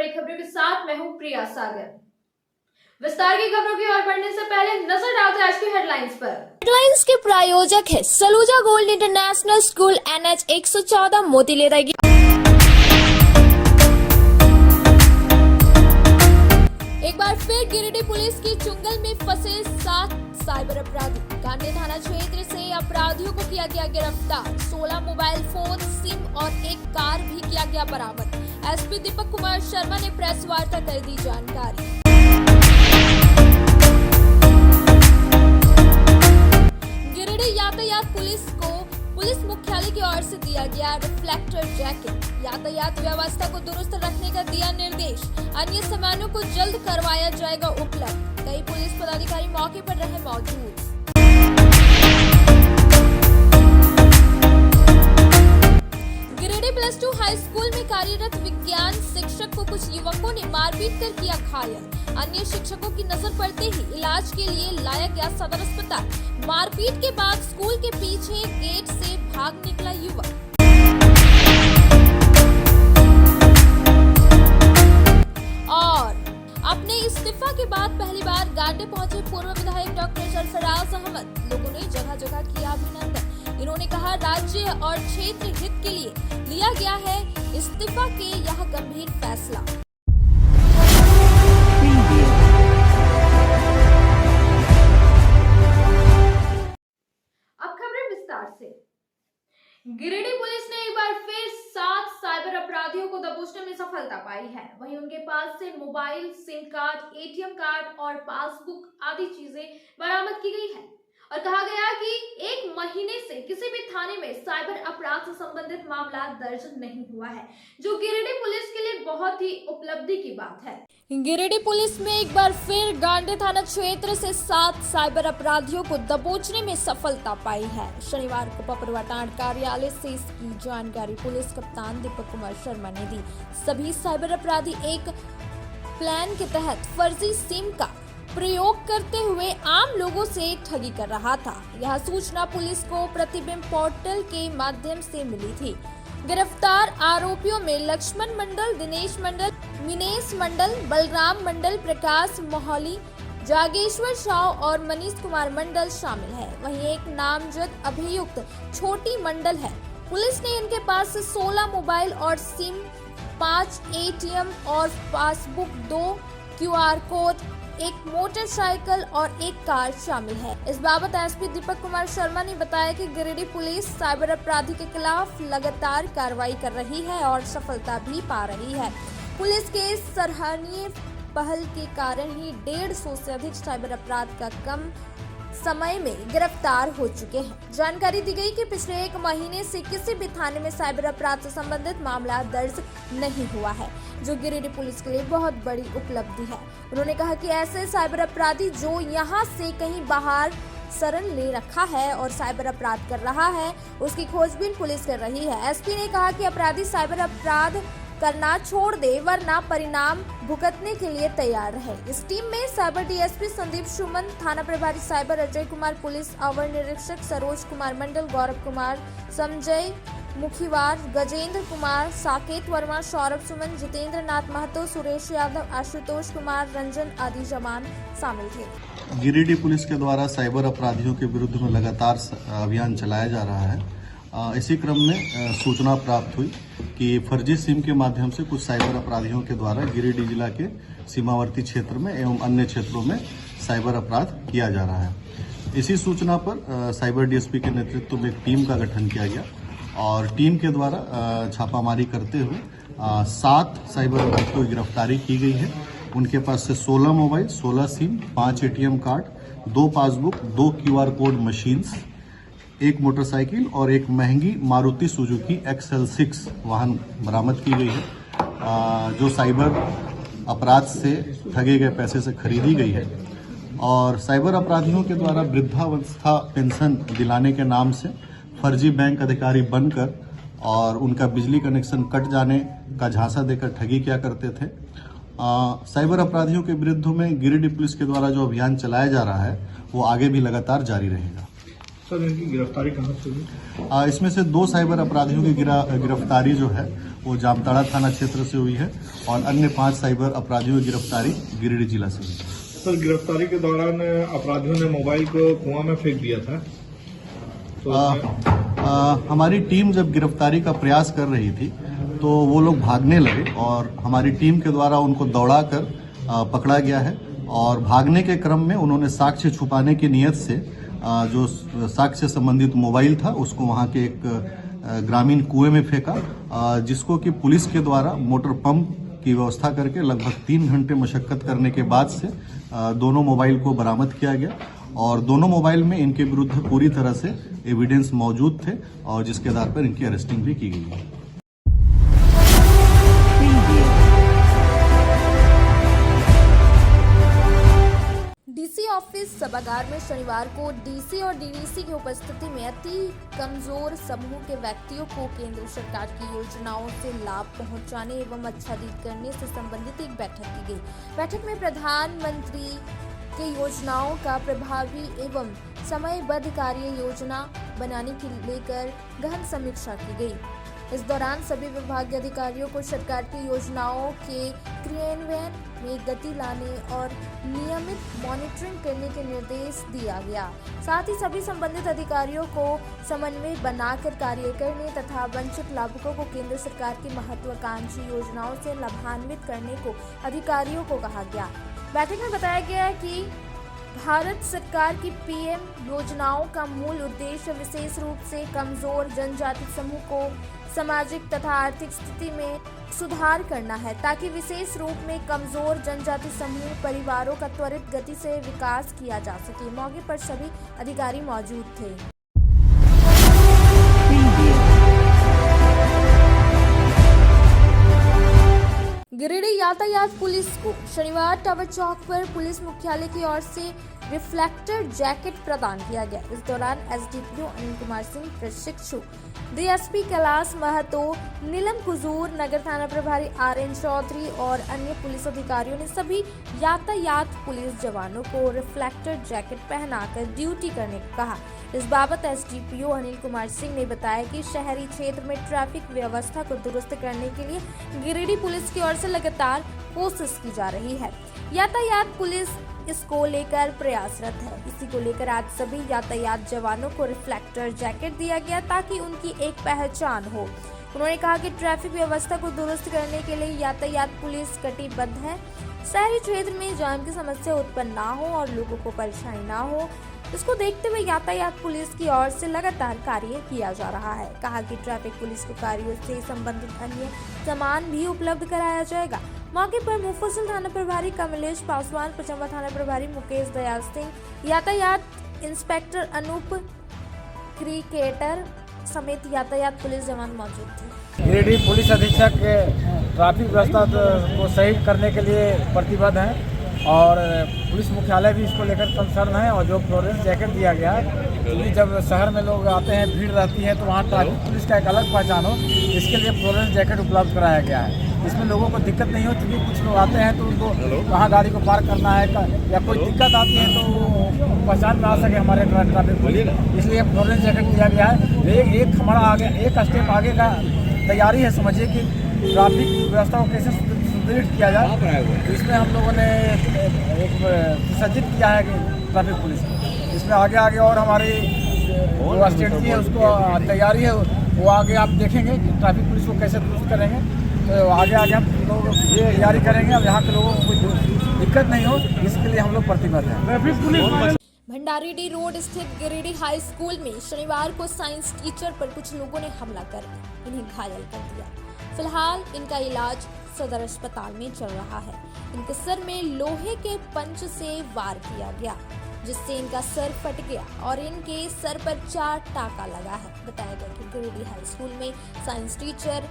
बड़ी खबरों के साथ मैं हूं प्रिया सागर। विस्तार की खबरों की ओर बढ़ने से पहले नजर डालते हैं आज की हेडलाइंस पर। हेडलाइंस के प्रायोजक है Saluja gold international school NH 114 मोतीलेरा। एक बार फिर गिरिडीह पुलिस की चुंगल में फंसे 7 साइबर अपराधी। गांधी थाना क्षेत्र से अपराधियों को किया गया गिरफ्तार। 16 मोबाइल फोन, सिम और एक कार भी किया गया बरामद। SP दीपक कुमार शर्मा ने प्रेस वार्ता कर दी जानकारी। गिरिडीह यातायात पुलिस को पुलिस मुख्यालय की ओर से दिया गया रिफ्लेक्टर जैकेट। यातायात व्यवस्था को दुरुस्त रखने का दिया निर्देश। अन्य सामानों को जल्द करवाया जाएगा उपलब्ध। कई पुलिस पदाधिकारी मौके पर रहे मौजूद। गिरिडीह +2 हाई स्कूल में कार्यरत विज्ञान शिक्षक को कुछ युवकों ने मारपीट कर किया घायल। अन्य शिक्षकों की नजर पड़ते ही इलाज के लिए लाया गया सदर अस्पताल। मारपीट के बाद स्कूल के पीछे गेट से भाग निकला युवक। और अपने इस्तीफा के बाद पहली बार गांधी पहुंचे पूर्व विधायक डॉक्टर सरफराज अहमद। लोगों ने जगह जगह किया अभिनंदन। इन्होंने कहा राज्य और क्षेत्र हित के लिए लिया गया है इस्तीफा के यह गंभीर फैसला। अब खबरें विस्तार से। गिरिडीह पुलिस ने एक बार फिर 7 साइबर अपराधियों को दबोचने में सफलता पाई है। वहीं उनके पास से mobile, SIM card, ATM card और पासबुक आदि चीजें बरामद की गई है और कहा गया कि 1 महीने से किसी भी थाने में साइबर अपराध से संबंधित मामला दर्ज नहीं हुआ है, जो गिरिडीह पुलिस के लिए बहुत ही उपलब्धि की बात है। गिरिडीह पुलिस में एक बार फिर गांधी थाना क्षेत्र से 7 साइबर अपराधियों को दबोचने में सफलता पाई है। शनिवार को पपरवाटांड कार्यालय से इसकी जानकारी पुलिस कप्तान दीपक कुमार शर्मा ने दी। सभी साइबर अपराधी एक प्लान के तहत फर्जी सिम का प्रयोग करते हुए आम लोगों से ठगी कर रहा था। यह सूचना पुलिस को प्रतिबिंब पोर्टल के माध्यम से मिली थी। गिरफ्तार आरोपियों में लक्ष्मण मंडल, दिनेश मंडल, मिनेश मंडल, बलराम मंडल, प्रकाश मोहली, जागेश्वर शाह और मनीष कुमार मंडल शामिल है। वहीं एक नामजद अभियुक्त छोटी मंडल है। पुलिस ने इनके पास से 16 मोबाइल और सिम, 5 ATM और पासबुक, 2 QR कोड, एक मोटरसाइकिल और एक कार शामिल है। इस बाबत SP दीपक कुमार शर्मा ने बताया कि गिरिडीह पुलिस साइबर अपराधी के खिलाफ लगातार कार्रवाई कर रही है और सफलता भी पा रही है। पुलिस के सराहनीय पहल के कारण ही 150 से अधिक साइबर अपराध का कम समय में गिरफ्तार हो चुके हैं। जानकारी दी गई कि पिछले 1 महीने से किसी भी थाने में साइबर अपराध से संबंधित मामला दर्ज नहीं हुआ है, जो गिरिडीह पुलिस के लिए बहुत बड़ी उपलब्धि है। उन्होंने कहा कि ऐसे साइबर अपराधी जो यहां से कहीं बाहर शरण ले रखा है और साइबर अपराध कर रहा है, उसकी खोजबीन पुलिस कर रही है। SP ने कहा कि अपराधी साइबर अपराध करना छोड़ दे, वरना परिणाम भुगतने के लिए तैयार रहे। इस टीम में साइबर DSP संदीप सुमन, थाना प्रभारी साइबर अजय कुमार, पुलिस अवर निरीक्षक सरोज कुमार मंडल, गौरव कुमार, संजय मुखीवार, गजेंद्र कुमार, साकेत वर्मा, सौरभ सुमन, जितेंद्र नाथ महतो, सुरेश यादव, आशुतोष कुमार, रंजन आदि जवान शामिल थे। गिरिडीह पुलिस के द्वारा साइबर अपराधियों के विरुद्ध में लगातार अभियान चलाया जा रहा है। इसी क्रम में सूचना प्राप्त हुई कि फर्जी सिम के माध्यम से कुछ साइबर अपराधियों के द्वारा गिरिडीह जिला के सीमावर्ती क्षेत्र में एवं अन्य क्षेत्रों में साइबर अपराध किया जा रहा है। इसी सूचना पर साइबर DSP के नेतृत्व में एक टीम का गठन किया गया और टीम के द्वारा छापामारी करते हुए 7 साइबर अपराधियों की गिरफ्तारी की गई है। उनके पास से 16 mobile, 16 SIM, 5 ATM card, 2 passbook, 2 QR code machines, एक मोटरसाइकिल और एक महंगी मारुति सुजुकी XL6 वाहन बरामद की गई है, जो साइबर अपराध से ठगे गए पैसे से खरीदी गई है। और साइबर अपराधियों के द्वारा वृद्धावस्था पेंशन दिलाने के नाम से फर्जी बैंक अधिकारी बनकर और उनका बिजली कनेक्शन कट जाने का झांसा देकर ठगी किया करते थे। साइबर अपराधियों के विरुद्ध में गिरिडीह पुलिस के द्वारा जो अभियान चलाया जा रहा है वो आगे भी लगातार जारी रहेगा। सर इनकी गिरफ्तारी कहाँ से हुई? इसमें से 2 साइबर अपराधियों की गिरफ्तारी जो है वो जामताड़ा थाना क्षेत्र से हुई है और अन्य 5 साइबर अपराधियों की गिरफ्तारी गिरिडीह जिला से हुई है। सर गिरफ्तारी के दौरान अपराधियों ने मोबाइल को कुआं में फेंक दिया था तो हमारी टीम जब गिरफ्तारी का प्रयास कर रही थी तो वो लोग भागने लगे और हमारी टीम के द्वारा उनको दौड़ाकर पकड़ा गया है और भागने के क्रम में उन्होंने साक्ष्य छुपाने की नीयत से जो साक्ष्य संबंधित मोबाइल था उसको वहां के एक ग्रामीण कुएं में फेंका, जिसको कि पुलिस के द्वारा मोटर पंप की व्यवस्था करके लगभग 3 घंटे मशक्कत करने के बाद से दोनों मोबाइल को बरामद किया गया और दोनों मोबाइल में इनके विरुद्ध पूरी तरह से एविडेंस मौजूद थे और जिसके आधार पर इनकी अरेस्टिंग भी की गई है। डीसी ऑफिस सभागार में शनिवार को डीसी और डीडीसी की उपस्थिति में अति कमजोर समूह के व्यक्तियों को केंद्र सरकार की योजनाओं से लाभ पहुंचाने एवं आच्छादित करने से संबंधित एक बैठक की गई। बैठक में प्रधानमंत्री के योजनाओं का प्रभावी एवं समयबद्ध कार्य योजना बनाने के लेकर गहन समीक्षा की गई। इस दौरान सभी विभागीय अधिकारियों को सरकार की योजनाओं के क्रियान्वयन में गति लाने और नियमित मॉनिटरिंग करने के निर्देश दिया गया। साथ ही सभी संबंधित अधिकारियों को समन्वय बनाकर कार्य करने तथा वंचित लाभुकों को केंद्र सरकार की महत्वाकांक्षी योजनाओं से लाभान्वित करने को अधिकारियों को कहा गया। बैठक में बताया गया कि भारत सरकार की पीएम योजनाओं का मूल उद्देश्य विशेष रूप से कमजोर जनजाति समूह को सामाजिक तथा आर्थिक स्थिति में सुधार करना है ताकि विशेष रूप में कमजोर जनजाति समूह परिवारों का त्वरित गति से विकास किया जा सके। मौके पर सभी अधिकारी मौजूद थे। गिरिडीह यातायात पुलिस को शनिवार टावर चौक पर पुलिस मुख्यालय की ओर से रिफ्लेक्टर जैकेट प्रदान किया गया। इस दौरान एसडीपीओ अनिल कुमार सिंह, प्रशिक्षु डीएसपी कैलाश महतो, नीलम कुजूर, नगर थाना प्रभारी आरएन चौधरी और अन्य पुलिस अधिकारियों ने सभी यातायात पुलिस जवानों को रिफ्लेक्टर जैकेट पहनाकर ड्यूटी करने को कहा। इस बाबत एसडीपीओ अनिल कुमार सिंह ने बताया कि शहरी क्षेत्र में ट्रैफिक व्यवस्था को दुरुस्त करने के लिए गिरिडीह पुलिस की ओर से लगातार कोशिश की जा रही है। यातायात पुलिस इसको लेकर प्रयासरत है। इसी को लेकर आज सभी यातायात जवानों को रिफ्लेक्टर जैकेट दिया गया ताकि उनकी एक पहचान हो। उन्होंने कहा कि ट्रैफिक व्यवस्था को दुरुस्त करने के लिए यातायात पुलिस कटिबद्ध है। शहरी क्षेत्र में जाम की समस्या उत्पन्न ना हो और लोगों को परेशानी ना हो, इसको देखते हुए यातायात पुलिस की ओर से लगातार कार्य किया जा रहा है। कहा कि ट्रैफिक पुलिस को कार्यों से संबंधित अन्य सामान भी उपलब्ध कराया जाएगा। मौके पर मुफस्सिल थाना प्रभारी कमलेश पासवान, पचम्बा थाना प्रभारी मुकेश दयाल सिंह, यातायात इंस्पेक्टर अनूप क्रिकेटर समेत यातायात पुलिस जवान मौजूद थे। गिरिडीह पुलिस अधीक्षक ट्रैफिक व्यवस्था को सही करने के लिए प्रतिबद्ध हैं और पुलिस मुख्यालय भी इसको लेकर कंसर्न है। और जो फ्लोरेंस जैकेट दिया गया है, क्योंकि जब शहर में लोग आते हैं, भीड़ रहती है, तो वहाँ ट्रैफिक पुलिस का एक अलग पहचान हो, इसके लिए फ्लोरेंस जैकेट उपलब्ध कराया गया है। इसमें लोगों को दिक्कत नहीं हो, क्योंकि कुछ लोग आते हैं तो उनको वहाँ गाड़ी को पार्क करना है या कोई दिक्कत आती है तो पहचान में आ सके हमारे ट्रैफिक पुलिस, इसलिए फ्लोरेंस जैकेट दिया गया है। एक हमारा आगे एक स्टेप आगे का तैयारी है, समझिए कि ट्रैफिक व्यवस्था को कैसे सुदृढ़ किया जाए। तो इसमें हम लोगों ने एक सुसज्जित किया है ट्रैफिक पुलिस को। इसमें आगे और हमारी जो स्ट्रेटजी है उसको तैयारी है, वो आगे आप देखेंगे कि ट्रैफिक पुलिस को कैसे दुरुस्त करेंगे। तो आगे हम लोग ये तैयारी करेंगे। अब यहाँ के लोगों को कोई दिक्कत नहीं हो, इसके लिए हम लोग प्रतिबद्ध हैं। ट्रैफिक पुलिस भंडारीडीह रोड स्थित गिरिडीह हाई स्कूल में शनिवार को साइंस टीचर पर कुछ लोगों ने हमला कर इन्हें घायल कर दिया। फिलहाल इनका इलाज सदर अस्पताल में चल रहा है। इनके सर में लोहे के पंच से वार किया गया, जिससे इनका सर फट गया और इनके सर पर 4 टाका लगा है। बताया गया कि गिरिडीह हाई स्कूल में साइंस टीचर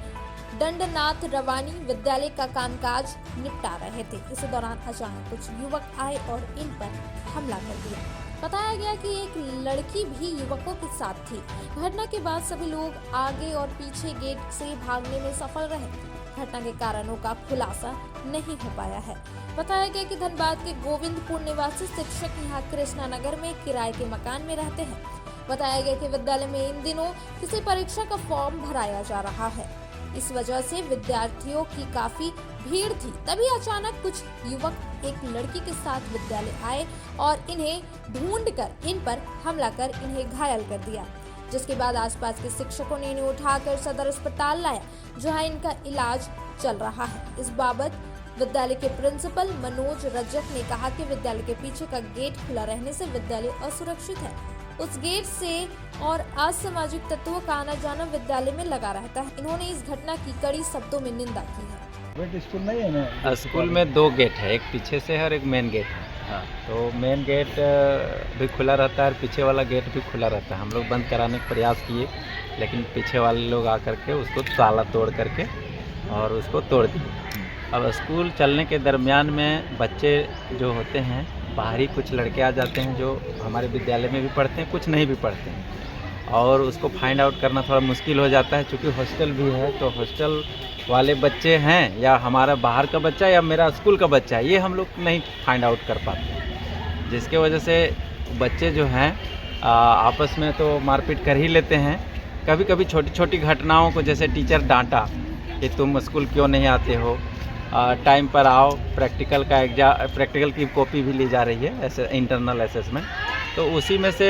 दंडनाथ रवानी विद्यालय का कामकाज निपटा रहे थे। इस दौरान अचानक कुछ युवक आए और इन पर हमला कर दिया। बताया गया कि एक लड़की भी युवकों के साथ थी। घटना के बाद सभी लोग आगे और पीछे गेट से भागने में सफल रहे। घटना के कारणों का खुलासा नहीं हो पाया है। बताया गया कि धनबाद के गोविंदपुर निवासी शिक्षक यहाँ कृष्णा नगर में किराए के मकान में रहते हैं। बताया गया कि विद्यालय में इन दिनों किसी परीक्षा का फॉर्म भराया जा रहा है। इस वजह से विद्यार्थियों की काफी भीड़ थी। तभी अचानक कुछ युवक एक लड़की के साथ विद्यालय आए और इन्हें ढूंढकर इन पर हमला कर इन्हें घायल कर दिया, जिसके बाद आसपास के शिक्षकों ने इन्हें उठाकर सदर अस्पताल लाया, जहां इनका इलाज चल रहा है। इस बाबत विद्यालय के प्रिंसिपल मनोज रजक ने कहा कि विद्यालय के पीछे का गेट खुला रहने से विद्यालय असुरक्षित है। उस गेट से और असामाजिक तत्वों का आना जाना विद्यालय में लगा रहता है। इन्होंने इस घटना की कड़ी शब्दों में निंदा की है। स्कूल नहीं है ना? स्कूल में 2 गेट है, एक पीछे से है और एक मेन गेट है। हाँ, तो मेन गेट भी खुला रहता है और पीछे वाला गेट भी खुला रहता है। हम लोग बंद कराने का प्रयास किए, लेकिन पीछे वाले लोग आकर के उसको ताला तोड़ करके और उसको तोड़ दिए। अब स्कूल चलने के दरमियान में बच्चे जो होते हैं, बाहरी कुछ लड़के आ जाते हैं जो हमारे विद्यालय में भी पढ़ते हैं, कुछ नहीं भी पढ़ते हैं, और उसको फाइंड आउट करना थोड़ा मुश्किल हो जाता है। क्योंकि हॉस्टल भी है, तो हॉस्टल वाले बच्चे हैं या हमारा बाहर का बच्चा या मेरा स्कूल का बच्चा है, ये हम लोग नहीं फाइंड आउट कर पाते, जिसके वजह से बच्चे जो हैं आपस में तो मारपीट कर ही लेते हैं। कभी कभी छोटी छोटी घटनाओं को, जैसे टीचर डांटा कि तुम स्कूल क्यों नहीं आते हो, टाइम पर आओ, प्रैक्टिकल की कॉपी भी ली जा रही है, ऐसे इंटरनल असेसमेंट, तो उसी में से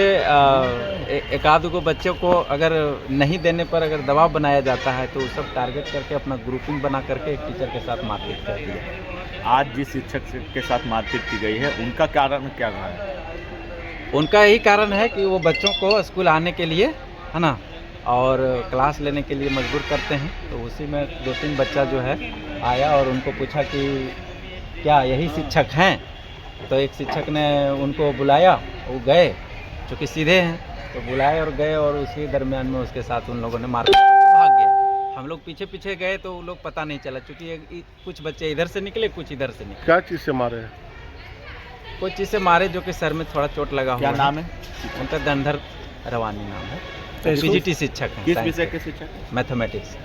एक आध को बच्चों को अगर नहीं देने पर अगर दबाव बनाया जाता है, तो वो सब टारगेट करके अपना ग्रुपिंग बना करके एक टीचर के साथ मारपीट कर दिया। आज जिस शिक्षक के साथ मारपीट की गई है, उनका कारण क्या रहा है? उनका यही कारण है कि वो बच्चों को स्कूल आने के लिए, है ना, और क्लास लेने के लिए मजबूर करते हैं। तो उसी में 2-3 बच्चा जो है आया और उनको पूछा कि क्या यही शिक्षक हैं? तो एक शिक्षक ने उनको बुलाया, वो गए, चूँकि सीधे हैं, तो बुलाए और गए, और उसी दरमियान में उसके साथ उन लोगों ने मार भाग गया। हम लोग पीछे पीछे गए तो वो लोग पता नहीं चला, क्योंकि कुछ बच्चे इधर से निकले, कुछ इधर से निकले। क्या चीज़ से मारे? कुछ चीज़ से मारे, जो कि सर में थोड़ा चोट लगा हुआ। क्या नाम है उनका? धनधर रवानी नाम है, पीजीटी शिक्षक हैं। किस विषय के शिक्षक? मैथमेटिक्स।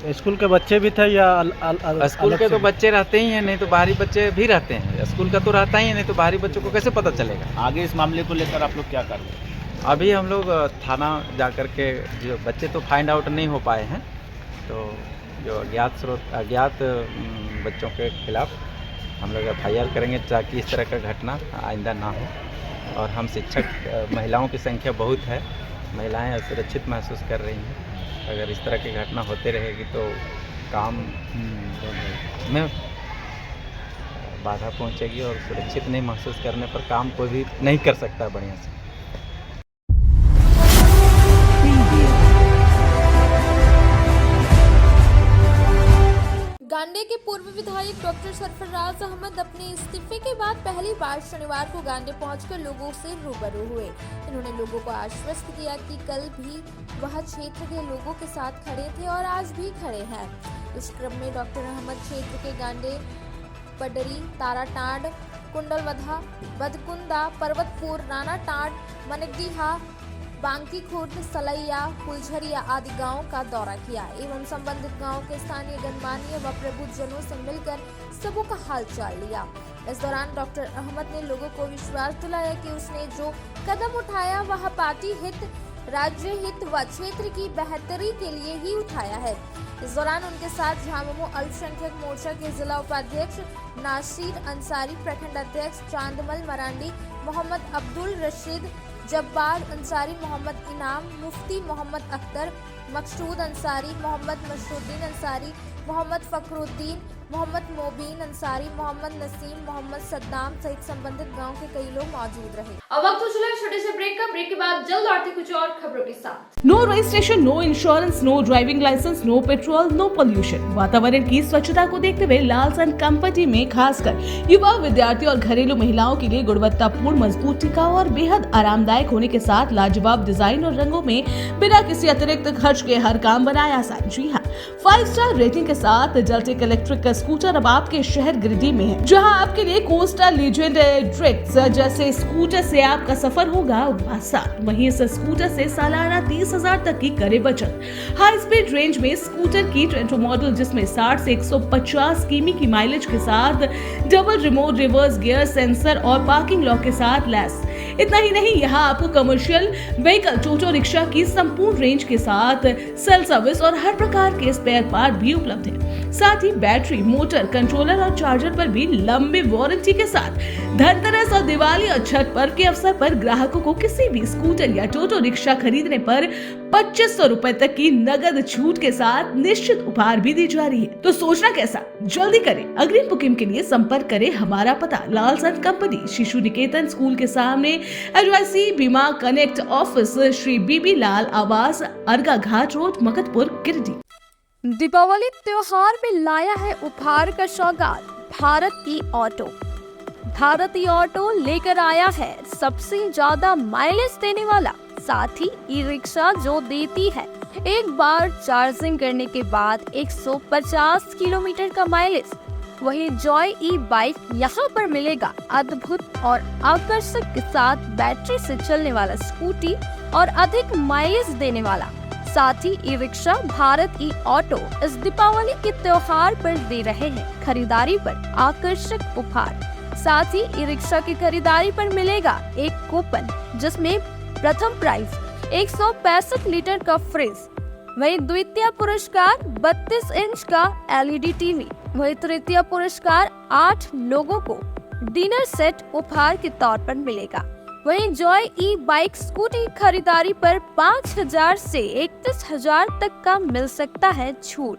स्कूल के बच्चे भी थे या स्कूल के तो बच्चे रहते ही हैं, नहीं तो बाहरी बच्चे भी रहते हैं। स्कूल का तो रहता ही है, नहीं तो बाहरी बच्चों को कैसे पता चलेगा? आगे इस मामले को लेकर आप लोग क्या कर रहे हैं? अभी हम लोग थाना जा कर के, जो बच्चे तो फाइंड आउट नहीं हो पाए हैं, तो जो अज्ञात बच्चों के खिलाफ हम लोग FIR करेंगे, ताकि इस तरह का घटना आइंदा ना हो। और हम शिक्षक, महिलाओं की संख्या बहुत है, महिलाएं असुरक्षित महसूस कर रही हैं। अगर इस तरह की घटना होते रहेगी तो काम में बाधा पहुंचेगी, और सुरक्षित नहीं महसूस करने पर काम कोई भी नहीं कर सकता बढ़िया से। गांडे के पूर्व विधायक डॉक्टर सरफराज अहमद अपने इस्तीफे के बाद पहली बार शनिवार को गांडे पहुंचकर लोगों से रूबरू हुए। इन्होंने लोगों को आश्वस्त किया कि कल भी वह क्षेत्र के लोगों के साथ खड़े थे और आज भी खड़े हैं। इस क्रम में डॉक्टर अहमद क्षेत्र के गांडे, पडरी, ताराटांड, कुंडलवधा, बदकुंदा, पर्वतपुर, रानाटांड, मनगडीहा, बांकी खुर्द, सलैया, फुलझरिया आदि गांवों का दौरा किया एवं संबंधित गांवों के स्थानीय गणमान्य व प्रबुद्धजनों से मिलकर सबों का हालचाल लिया। इस दौरान डॉक्टर अहमद ने लोगों को विश्वास दिलाया कि उसने जो कदम उठाया वह पार्टी हित, राज्य हित व क्षेत्र की बेहतरी के लिए ही उठाया है। इस दौरान उनके साथ झामुमो अल्पसंख्यक मोर्चा के जिला उपाध्यक्ष नासिर अंसारी, प्रखंड अध्यक्ष चांदमल मरांडी, मोहम्मद अब्दुल रशीद, जब्बार अंसारी, मोहम्मद इनाम, मुफ्ती मोहम्मद अख्तर, मकसूद अंसारी, मोहम्मद मशरुद्दीन अंसारी, मोहम्मद फखरुद्दीन, मोहम्मद मोबीन अंसारी, मोहम्मद नसीम, मोहम्मद सद्दाम सहित संबंधित गांव के कई लोग मौजूद रहे। अब वक्त हो चला है छोटे से ब्रेक का। ब्रेक के बाद जल्द लौटते कुछ और खबरों के साथ। No registration, no insurance, no driving licence, no petrol, no pollution. वातावरण की स्वच्छता को देखते हुए लालसन कंपनी में खासकर युवा, विद्यार्थी और घरेलू महिलाओं के लिए गुणवत्तापूर्ण, मजबूत, टिकाऊ और बेहद आरामदायक होने के साथ लाजवाब डिजाइन और रंगों में बिना किसी अतिरिक्त खर्च के हर काम बनाया आसान। जी हाँ, 5 स्टार रेटिंग के साथ जलटेक इलेक्ट्रिक का स्कूटर अब आपके शहर गिरिडीह में है, जहां आपके लिए कोस्टा लीजेंड ट्रिक्स जैसे स्कूटर से आपका सफर होगा आसान। वहीं इस स्कूटर से सालाना 30,000 तक की करे बचत। हाई स्पीड रेंज में स्कूटर की ट्रेंटो मॉडल, जिसमें 60 से 150 किमी की माइलेज के साथ double remote reverse gear sensor और पार्किंग लॉक के साथ लैस। इतना ही नहीं, यहाँ आपको कमर्शियल व्हीकल टोटो रिक्शा की संपूर्ण रेंज के साथ सेल सर्विस और हर प्रकार के स्पेयर पार्ट भी उपलब्ध है। साथ ही बैटरी, मोटर, कंट्रोलर और चार्जर पर भी लंबी वारंटी के साथ धनतेरस और दिवाली और छठ पर्व के अवसर पर ग्राहकों को किसी भी स्कूटर या टोटो रिक्शा खरीदने पर 2500 रुपए तक की नगद छूट के साथ निश्चित उपहार भी दी जा रही है। तो सोचना कैसा, जल्दी करें। अग्रिम बुकिंग के लिए संपर्क करें। हमारा पता लाल्स एंड कंपनी, शिशु निकेतन स्कूल के सामने, एडवाइसी बीमा कनेक्ट ऑफिस, श्री बीबी लाल आवास, अर्गा घाट रोड, मकतपुर, गिरिडीह। दीपावली त्योहार में लाया है उपहार का सौगात भारती ऑटो। भारती ऑटो लेकर आया है सबसे ज्यादा माइलेज देने वाला, साथ ही ई रिक्शा जो देती है एक बार चार्जिंग करने के बाद 150 किलोमीटर का माइलेज। वहीं जॉय ई बाइक यहाँ पर मिलेगा अद्भुत और आकर्षक के साथ बैटरी से चलने वाला स्कूटी और अधिक माइलेज देने वाला। साथ ही ई रिक्शा भारत ई ऑटो इस दीपावली के त्योहार पर दे रहे हैं खरीदारी पर आकर्षक उपहार। साथ ही ई रिक्शा की खरीदारी पर मिलेगा एक कूपन, जिसमें प्रथम प्राइज 165 लीटर का फ्रिज, वहीं द्वितीय पुरस्कार 32 इंच का एलईडी टीवी, वहीं तृतीय पुरस्कार 8 लोगों को डिनर सेट उपहार के तौर पर मिलेगा। वहीं जॉय ई बाइक स्कूटी खरीदारी पर 5000 से 31000 तक का मिल सकता है छूट।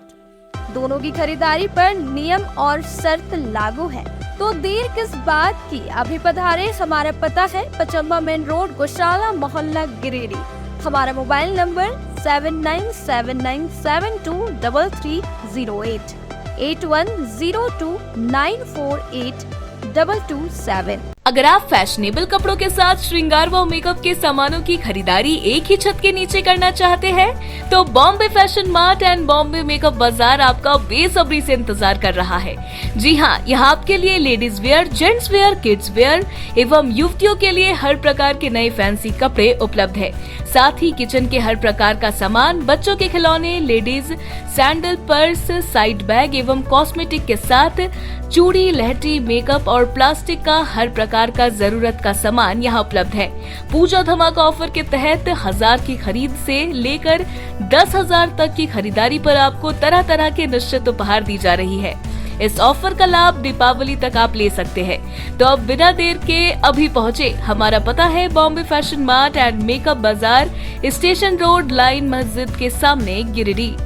दोनों की खरीदारी पर नियम और शर्त लागू है, तो देर किस बात की, अभी पधारे। हमारा पता है पचम्बा मेन रोड, गौशाला मोहल्ला, गिरिडीह। हमारा मोबाइल नंबर 7979723308 8102948227। अगर आप फैशनेबल कपड़ों के साथ श्रृंगार व मेकअप के सामानों की खरीदारी एक ही छत के नीचे करना चाहते हैं, तो Bombay fashion mart and Bombay makeup बाजार आपका बेसब्री से इंतजार कर रहा है। जी हाँ, यहाँ आपके लिए ladies wear, gents wear, kids where एवं युवतियों के लिए हर प्रकार के नए फैंसी कपड़े उपलब्ध है। साथ ही किचन के हर प्रकार का सामान, बच्चों के खिलौने, ladies sandal, purse, side bag एवं कॉस्मेटिक के साथ चूड़ी, लहठी, मेकअप और प्लास्टिक का हर प्रकार का जरूरत का सामान यहाँ उपलब्ध है। पूजा धमाका ऑफर के तहत 1000 की खरीद से लेकर 10,000 तक की खरीदारी पर आपको तरह तरह के निश्चित उपहार दी जा रही है। इस ऑफर का लाभ दीपावली तक आप ले सकते हैं। तो अब बिना देर के अभी पहुँचे। हमारा पता है Bombay fashion mart and makeup बाजार, स्टेशन रोड, लाइन मस्जिद के सामने, गिरिडीह।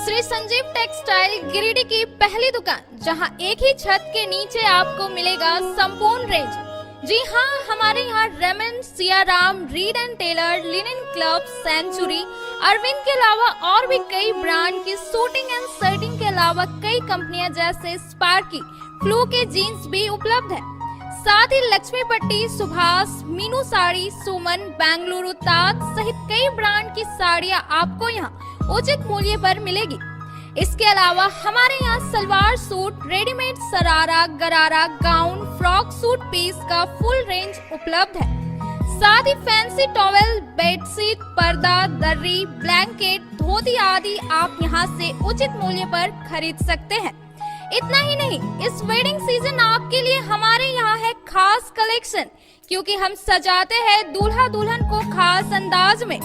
श्री संजीव टेक्सटाइल गिरिडीह की पहली दुकान, जहां एक ही छत के नीचे आपको मिलेगा संपूर्ण रेंज। जी हाँ, हमारे यहाँ Raymond, Siyaram, Reid and Taylor, Linen Club, Century, Arvind के अलावा और भी कई ब्रांड की सूटिंग एंड शर्टिंग के अलावा कई कंपनियां जैसे स्पार्की, फ्लू के जीन्स भी उपलब्ध है। साथ ही लक्ष्मी पट्टी, सुभाष, मीनू साड़ी, सुमन, बेंगलुरु ताज सहित कई ब्रांड की साड़ियां आपको यहाँ उचित मूल्य पर मिलेगी। इसके अलावा हमारे यहाँ सलवार सूट, रेडीमेड सरारा, गरारा, गाउन, फ्रॉक सूट पीस का फुल रेंज उपलब्ध है। साथ ही फैंसी टॉवेल, बेडशीट, पर्दा, दर्री, ब्लैंकेट, धोती आदि आप यहाँ से उचित मूल्य पर खरीद सकते हैं। इतना ही नहीं, इस वेडिंग सीजन आपके लिए हमारे यहाँ है खास कलेक्शन, क्योंकि हम सजाते हैं दूल्हा दुल्हन को खास अंदाज में।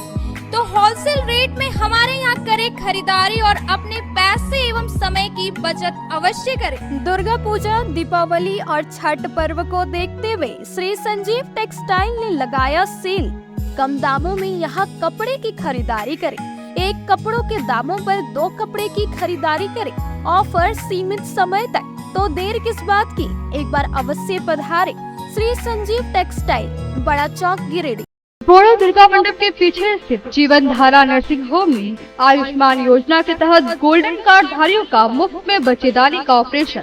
तो होलसेल रेट में हमारे यहाँ करें खरीदारी और अपने पैसे एवं समय की बचत अवश्य करें। दुर्गा पूजा, दीपावली और छठ पर्व को देखते हुए श्री संजीव टेक्सटाइल ने लगाया सेल। कम दामों में यहाँ कपड़े की खरीदारी करें। एक कपड़ों के दामों पर 2 कपड़े की खरीदारी करें। ऑफर सीमित समय तक, तो देर किस बात की, एक बार अवश्य पधारें। श्री संजीव टेक्सटाइल, बड़ा चौक, गिरिडीह। बोरो दुर्गा मंडप के पीछे स्थित जीवन धारा नर्सिंग होम में आयुष्मान योजना के तहत गोल्डन कार्ड धारियों का मुफ्त में बच्चेदानी का ऑपरेशन,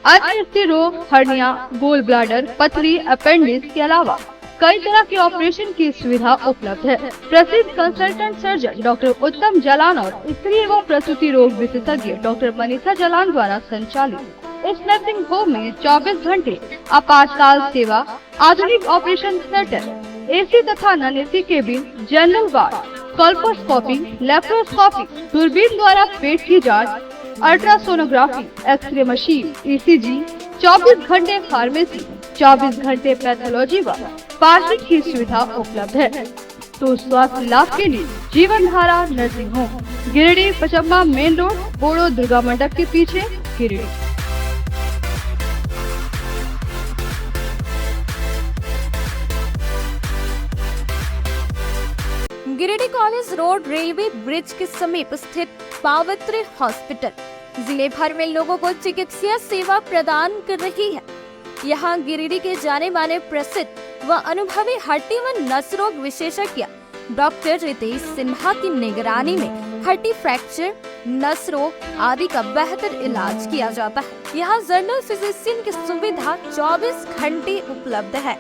अन्य रोग, हर्निया, गोल ब्लाडर, पथरी, अपेंडिक्स के अलावा कई तरह के ऑपरेशन की सुविधा उपलब्ध है। प्रसिद्ध कंसल्टेंट सर्जन डॉक्टर उत्तम जलान और स्त्री एवं प्रसूति रोग विशेषज्ञ डॉक्टर मनीषा जलान द्वारा संचालित इस नर्सिंग होम में 24 घंटे आपातकाल सेवा, आधुनिक ऑपरेशन थिएटर, एसी तथा non AC cabin, general ward, colposcopy, laparoscopy, दूरबीन द्वारा पेट की जांच, अल्ट्रासोनोग्राफी, एक्सरे मशीन, ECG, 24 घंटे फार्मेसी, 24 घंटे पैथोलॉजी व पार्किंग की सुविधा उपलब्ध है। तो स्वास्थ्य लाभ के लिए Jeevan Dhara nursing home, Giridih Pachamba main road, बोड़ो दुर्गा मंडप के पीछे, Giridih. Giridih college road railway bridge के समीप स्थित पावित्र हॉस्पिटल जिले भर में लोगों को चिकित्सा सेवा प्रदान कर रही है। यहाँ गिरिडीह के जाने माने प्रसिद्ध व अनुभवी हड्डी व नस रोग विशेषज्ञ डॉक्टर रितेश सिन्हा की निगरानी में हड्डी फ्रैक्चर, नस रोग आदि का बेहतर इलाज किया जाता है। यहाँ जनरल फिजिशियन की सुविधा 24 घंटे उपलब्ध है।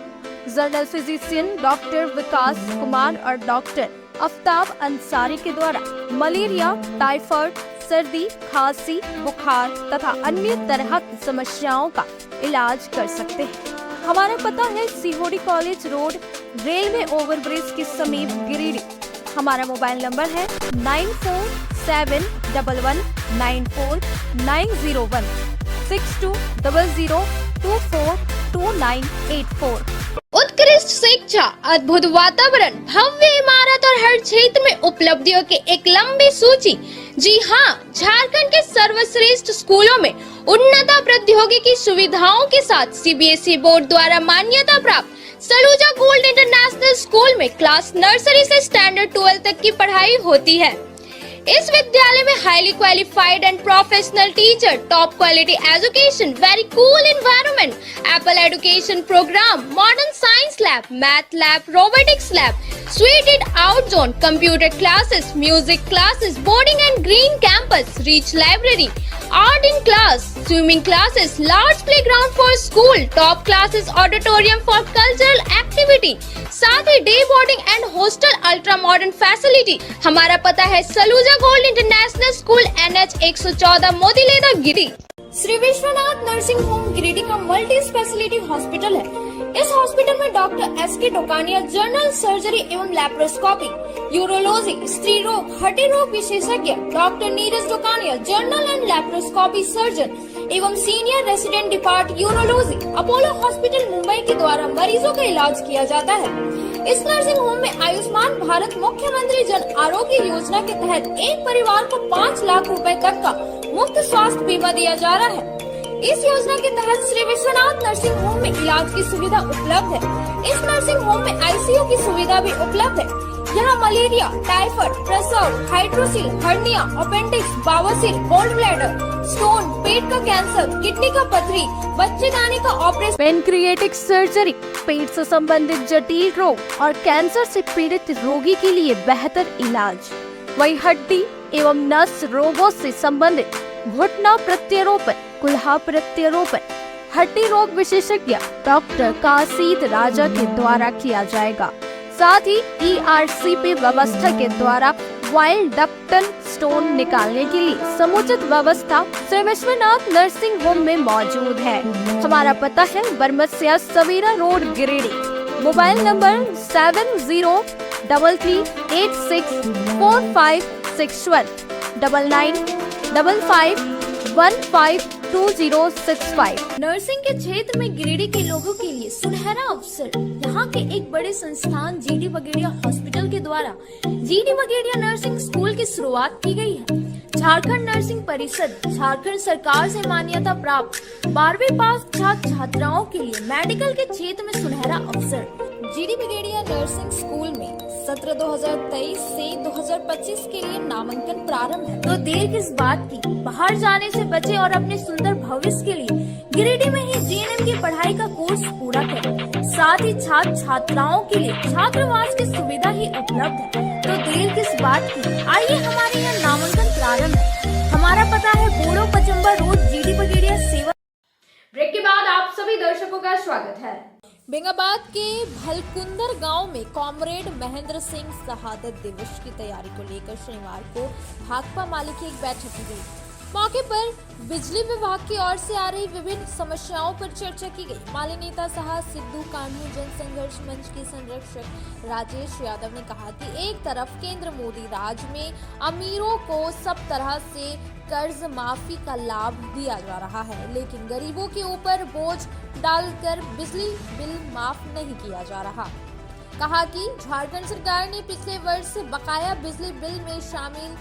जनरल फिजिशियन डॉक्टर विकास कुमार और डॉक्टर आफ्ताब अंसारी के द्वारा मलेरिया, टाइफाइड, सर्दी, खांसी, बुखार तथा अन्य तरह की समस्याओं का इलाज कर सकते हैं। हमारा पता है सीहोडी कॉलेज रोड, रेलवे ओवरब्रिज के समीप, गिरिडीह। हमारा मोबाइल नंबर है 9471194901 6200242984। उत्कृष्ट शिक्षा, अद्भुत वातावरण, भव्य इमारत और हर क्षेत्र में उपलब्धियों की एक लंबी सूची। जी हाँ, झारखंड के सर्वश्रेष्ठ स्कूलों में उन्नत प्रौद्योगिकी सुविधाओं के साथ सीबीएसई बोर्ड द्वारा मान्यता प्राप्त सलूजा गोल्ड इंटरनेशनल स्कूल में क्लास नर्सरी से स्टैंडर्ड 12 तक की पढ़ाई होती है। इस विद्यालय में highly qualified and professional teacher, top quality education, very cool environment, Apple education program, modern science lab, math lab, robotics lab, suited out zone, computer classes, music classes, boarding and green campus, rich library, art in class, swimming classes, large playground for school, top classes, auditorium for cultural activity, साथ ही day boarding and hostel ultra modern facility. हमारा पता है Saluja gold international school, NH 114, Motileda, Giridih. Shri Vishwanath nursing home Giridih का multi speciality hospital है। इस hospital में doctor SK Tokania general surgery एवं लैप्रोस्कोपी, यूरोलॉजी, स्त्री रोग, हड्डी रोग विशेषज्ञ, doctor Neeraj Tokania general and laparoscopy surgeon एवं senior resident depart urology, Apollo hospital Mumbai के द्वारा मरीजों का इलाज किया जाता है। इस नर्सिंग होम में आयुष्मान भारत मुख्यमंत्री जन आरोग्य योजना के तहत एक परिवार को 5 लाख रुपए तक का मुफ्त स्वास्थ्य बीमा दिया जा रहा है। इस योजना के तहत श्री विश्वनाथ नर्सिंग होम में इलाज की सुविधा उपलब्ध है। इस नर्सिंग होम में ICU की सुविधा भी उपलब्ध है। यहाँ मलेरिया, टाइफाइड, प्रसव, हाइड्रोसिल, हर्निया, अपेंडिक्स, बवासीर, गोल्ड ब्लैडर, स्टोन, पेट का कैंसर, किडनी का पथरी, बच्चेदानी का ऑपरेशन, पेनक्रिएटिक सर्जरी, पेट से संबंधित जटिल रोग और कैंसर से पीड़ित रोगी के लिए बेहतर इलाज। वही हड्डी एवं नस रोगों से संबंधित घुटना प्रत्यारोपण, कुल्हा प्रत्यारोपण, हड्डी रोग विशेषज्ञ डॉक्टर काशीद राजा के द्वारा किया जाएगा। साथ ही ERCP व्यवस्था के द्वारा वाइल्ड डक्टल स्टोन निकालने के लिए समुचित व्यवस्था श्री विश्वनाथ नर्सिंग होम में मौजूद है। हमारा पता है Barmasia Savera road, Giridih. Mobile number 7036864561 9955152065। Nursing के क्षेत्र में गिरिडीह के लोगों के लिए सुनहरा अवसर। यहाँ के एक बड़े संस्थान GD बगेड़िया हॉस्पिटल के द्वारा GD बगेड़िया नर्सिंग स्कूल की शुरुआत की गई है। झारखंड नर्सिंग परिषद झारखंड सरकार से मान्यता प्राप्त 12वीं पास छात्र छात्राओं के लिए मेडिकल के क्षेत्र में सुनहरा अवसर। GD बगेड़िया नर्सिंग स्कूल में सत्र 2023 से 2025 के लिए नामांकन प्रारंभ है। तो देर किस बात की, बाहर जाने से बचे और अपने सुंदर भविष्य के लिए गिरिडीह में ही GNM की पढ़ाई का कोर्स पूरा करें। साथ ही छात्र छात्राओं के लिए छात्रावास की सुविधा ही उपलब्ध है। तो देर किस बात की, आइए हमारे यहाँ नामांकन प्रारंभ है। हमारा पता है बोड़ो पचम्बा रोड, GD बगेड़िया सेवा। ब्रेक के बाद आप सभी दर्शकों का स्वागत है। बेंगाबाद के भलकुंदर गांव में कॉमरेड महेंद्र सिंह शहादत दिवस की तैयारी को लेकर शनिवार को भाकपा माले की एक बैठक की गई। मौके पर बिजली विभाग की ओर से आ रही विभिन्न समस्याओं पर चर्चा की गई। माले नेता सह सिद्धू कान्हू जन संघर्ष मंच के संरक्षक राजेश यादव ने कहा कि एक तरफ केंद्र मोदी राज में अमीरों को सब तरह से कर्ज माफी का लाभ दिया जा रहा है, लेकिन गरीबों के ऊपर बोझ डालकर बिजली बिल माफ नहीं किया जा रहा। कहा कि झारखंड सरकार ने पिछले वर्ष बकाया बिजली बिल में शामिल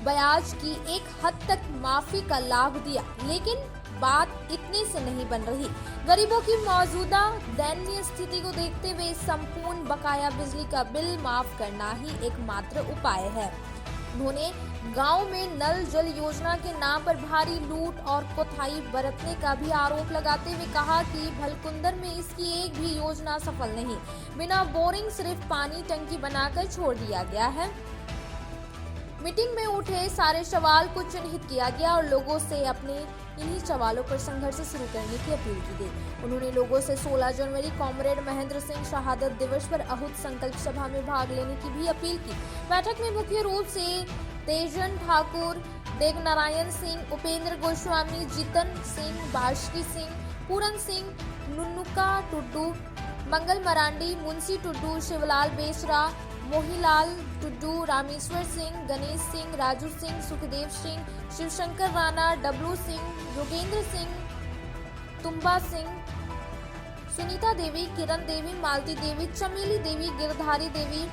ब्याज की एक हद तक माफी का लाभ दिया, लेकिन बात इतने से नहीं बन रही। गरीबों की मौजूदा दयनीय स्थिति को देखते हुए संपूर्ण बकाया बिजली का बिल माफ करना ही एकमात्र उपाय है। उन्होंने गांव में नल जल योजना के नाम पर भारी लूट और कोताही बरतने का भी आरोप लगाते हुए कहा कि भलकुंदर में इसकी एक भी योजना सफल नहीं, बिना बोरिंग सिर्फ पानी टंकी बनाकर छोड़ दिया गया है। मीटिंग में उठे सारे सवाल को चिन्हित किया गया और लोगों से अपने इन्हीं सवालों पर संघर्ष शुरू करने की अपील की गई। उन्होंने लोगों से 16 जनवरी कॉमरेड महेंद्र सिंह शहादत दिवस पर अहूत संकल्प सभा में भाग लेने की भी अपील की। बैठक में मुख्य रूप से तेजन ठाकुर, देवनारायण सिंह, उपेंद्र गोस्वामी, जीतन सिंह, बाशकी सिंह, पूरन सिंह, नुन्नुका टुड्डू, मंगल मरांडी, मुंशी टुड्डू, शिवलाल बेसरा, मोहीलाल टुड्डू, रामेश्वर सिंह, गणेश सिंह, राजू सिंह, सुखदेव सिंह, शिवशंकर राणा, डब्लू सिंह, योगेंद्र सिंह, तुम्बा सिंह, सुनीता देवी, किरण देवी, मालती देवी, चमेली देवी, गिरधारी देवी,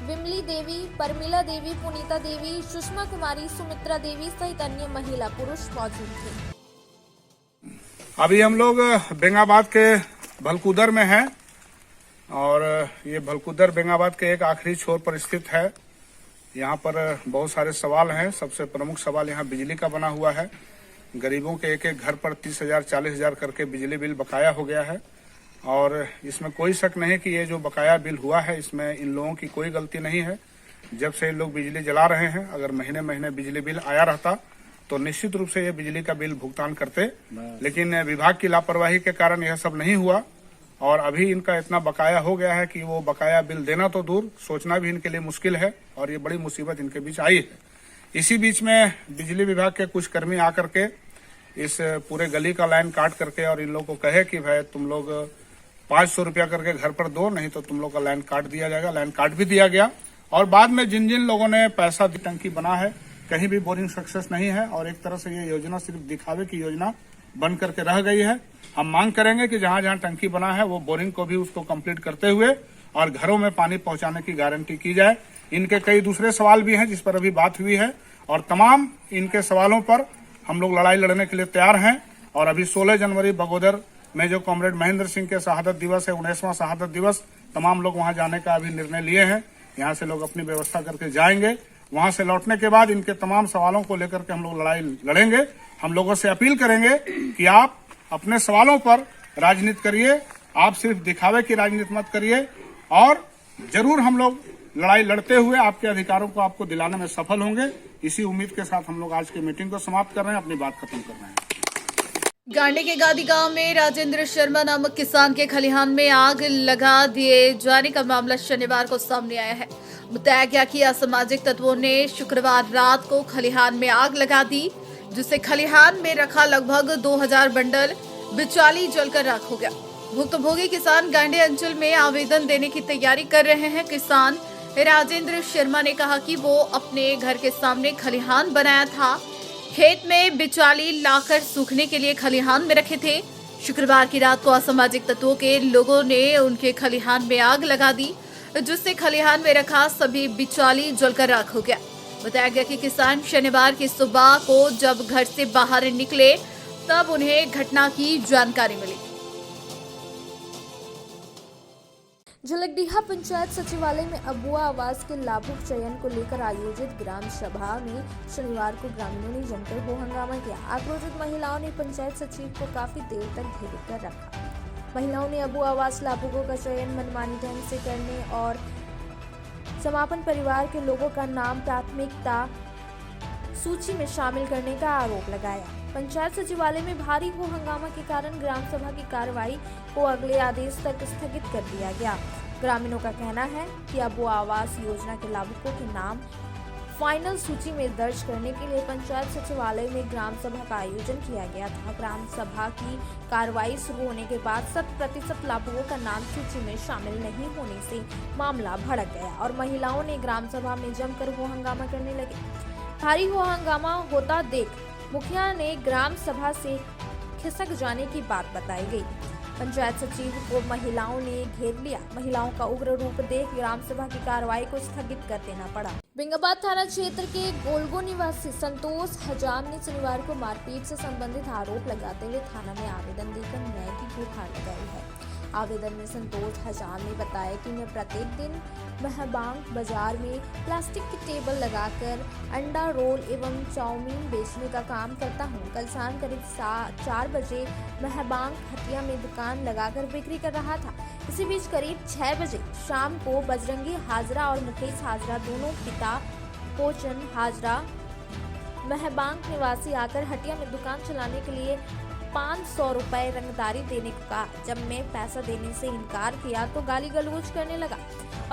विमली देवी, परमिला देवी, पुनीता देवी, सुषमा कुमारी, सुमित्रा देवी सहित अन्य महिला पुरुष मौजूद थे। अभी हम लोग बेंगाबाद के भलकुदर में हैं और ये भलकुदर बेंगाबाद के एक आखिरी छोर पर स्थित है। यहाँ पर बहुत सारे सवाल हैं। सबसे प्रमुख सवाल यहाँ बिजली का बना हुआ है। गरीबों के एक एक घर पर 30,000 40,000 करके बिजली बिल बकाया हो गया है और इसमें कोई शक नहीं कि ये जो बकाया बिल हुआ है इसमें इन लोगों की कोई गलती नहीं है। जब से इन लोग बिजली जला रहे हैं, अगर महीने महीने बिजली बिल आया रहता तो निश्चित रूप से ये बिजली का बिल भुगतान करते, लेकिन विभाग की लापरवाही के कारण यह सब नहीं हुआ और अभी इनका इतना बकाया हो गया है कि वो बकाया बिल देना तो दूर, सोचना भी इनके लिए मुश्किल है और ये बड़ी मुसीबत इनके बीच आई है। इसी बीच में बिजली विभाग के कुछ कर्मी आकर के इस पूरे गली का लाइन काट करके और इन लोगों को कहे कि भाई तुम लोग 500 रुपया करके घर पर दो, नहीं तो तुम लोग का लाइन काट दिया जाएगा। लाइन काट भी दिया गया और बाद में जिन जिन लोगों ने पैसा टंकी बना है, कहीं भी बोरिंग सक्सेस नहीं है और एक तरह से ये योजना सिर्फ दिखावे की योजना बन करके रह गई है। हम मांग करेंगे कि जहां जहां टंकी बना है वो बोरिंग को भी उसको कंप्लीट करते हुए और घरों में पानी पहुंचाने की गारंटी की जाए। इनके कई दूसरे सवाल भी हैं जिस पर अभी बात हुई है और तमाम इनके सवालों पर हम लोग लड़ाई लड़ने के लिए तैयार हैं। और अभी 16 जनवरी बगोदर में जो कॉमरेड महेंद्र सिंह के शहादत दिवस है, 19वां शहादत दिवस, तमाम लोग वहां जाने का अभी निर्णय लिए हैं। यहाँ से लोग अपनी व्यवस्था करके जाएंगे। वहां से लौटने के बाद इनके तमाम सवालों को लेकर के हम लोग लड़ाई लड़ेंगे। हम लोगों से अपील करेंगे कि आप अपने सवालों पर राजनीति करिए, आप सिर्फ दिखावे की राजनीति मत करिए और जरूर हम लोग लड़ाई लड़ते हुए आपके अधिकारों को आपको दिलाने में सफल होंगे। इसी उम्मीद के साथ हम लोग आज की मीटिंग को समाप्त कर रहे हैं, अपनी बात खत्म कर रहे हैं। गांडे के गादी गांव में राजेंद्र शर्मा नामक किसान के खलिहान में आग लगा दिए जाने का मामला शनिवार को सामने आया है। बताया गया कि असामाजिक तत्वों ने शुक्रवार रात को खलिहान में आग लगा दी, जिससे खलिहान में रखा लगभग 2000 बंडल बिचाली जलकर राख हो गया। भुक्तभोगी किसान गांडे अंचल में आवेदन देने की तैयारी कर रहे हैं। किसान राजेंद्र शर्मा ने कहा कि वो अपने घर के सामने खलिहान बनाया था, खेत में बिचाली लाकर सूखने के लिए खलिहान में रखे थे। शुक्रवार की रात को असामाजिक तत्वों के लोगों ने उनके खलिहान में आग लगा दी, जिससे खलिहान में रखा सभी बिचाली जलकर राख हो गया। बताया गया कि किसान शनिवार की सुबह को जब घर से बाहर निकले तब उन्हें घटना की जानकारी मिली। झलकडीहा पंचायत सचिवालय में अबुआ आवास के लाभुक चयन को लेकर आयोजित ग्राम सभा में शनिवार को ग्रामीणों ने जमकर हो हंगामा किया। आक्रोशित महिलाओं ने पंचायत सचिव को काफी देर तक घेर कर रखा। महिलाओं ने अबुआ आवास लाभुकों का चयन मनमानी ढंग से करने और समापन परिवार के लोगों का नाम प्राथमिकता सूची में शामिल करने का आरोप लगाया। पंचायत सचिवालय में भारी हो हंगामा के कारण ग्राम सभा की कार्रवाई को अगले आदेश तक स्थगित कर दिया गया। ग्रामीणों का कहना है कि अबुआ आवास योजना के लाभुकों के नाम फाइनल सूची में दर्ज करने के लिए पंचायत सचिवालय में ग्राम सभा का आयोजन किया गया था। ग्राम सभा की कार्रवाई शुरू होने के बाद 100% लाभुकों का नाम सूची में शामिल नहीं होने से मामला भड़क गया और महिलाओं ने ग्राम सभा में जमकर हो हंगामा करने लगे। भारी हो हंगामा होता देख मुखिया ने ग्राम सभा से खिसक जाने की बात बताई गई। पंचायत सचिव को महिलाओं ने घेर लिया। महिलाओं का उग्र रूप देख ग्राम सभा की कार्रवाई को स्थगित कर देना पड़ा। बेंगाबाद थाना क्षेत्र के गोलगो निवासी संतोष हजाम ने शनिवार को मारपीट से संबंधित आरोप लगाते हुए थाना में आवेदन देकर न्याय की गुहार लगाई है। आवेदन में संतोष हजाम ने बताया कि मैं प्रत्येक दिन महबांग बाजार में प्लास्टिक की टेबल लगाकर अंडा रोल एवं चाउमीन बेचने का काम करता हूं। कल शाम करीब 4 बजे महबांग हटिया में दुकान लगाकर बिक्री कर रहा था। इसी बीच करीब 6 बजे शाम को बजरंगी हाजरा और मुकेश हाजरा दोनों पिता पोचन हाजरा महबांग निवासी आकर हटिया में दुकान चलाने के लिए 500 रुपए रंगदारी देने को कहा। जब मैं पैसा देने से इनकार किया तो गाली गलौज करने लगा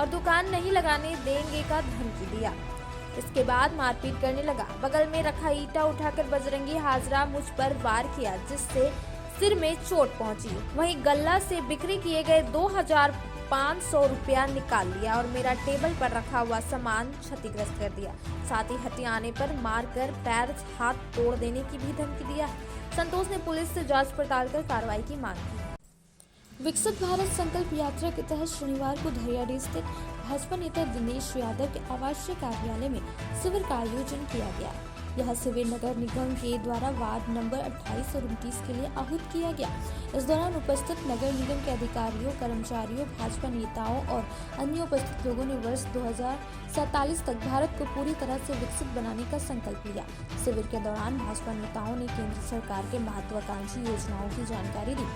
और दुकान नहीं लगाने देंगे का धमकी दिया। इसके बाद मारपीट करने लगा। बगल में रखा ईंटा उठाकर बजरंगी हाजरा मुझ पर वार किया, जिससे सिर में चोट पहुंची। वहीं गल्ला से बिक्री किए गए 2500 रुपया निकाल लिया और मेरा टेबल पर रखा हुआ सामान क्षतिग्रस्त कर दिया। साथ ही हटिया आने पर मारकर पैर हाथ तोड़ देने की भी धमकी दिया। संतोष ने पुलिस से जांच पड़ताल कर कार्रवाई की मांग की। विकसित भारत संकल्प यात्रा के तहत शनिवार को धैर्याडीह स्थित भाजपा नेता दिनेश यादव के आवासीय कार्यालय में शिविर का आयोजन किया गया। यह शिविर नगर निगम के द्वारा वार्ड नंबर 28 और 29 के लिए आहूत किया गया। इस दौरान उपस्थित नगर निगम के अधिकारियों, कर्मचारियों, भाजपा नेताओं और अन्य उपस्थित लोगों ने वर्ष 2047 तक भारत को पूरी तरह से विकसित बनाने का संकल्प लिया। शिविर के दौरान भाजपा नेताओं ने केंद्र सरकार के महत्वाकांक्षी योजनाओं की जानकारी दी।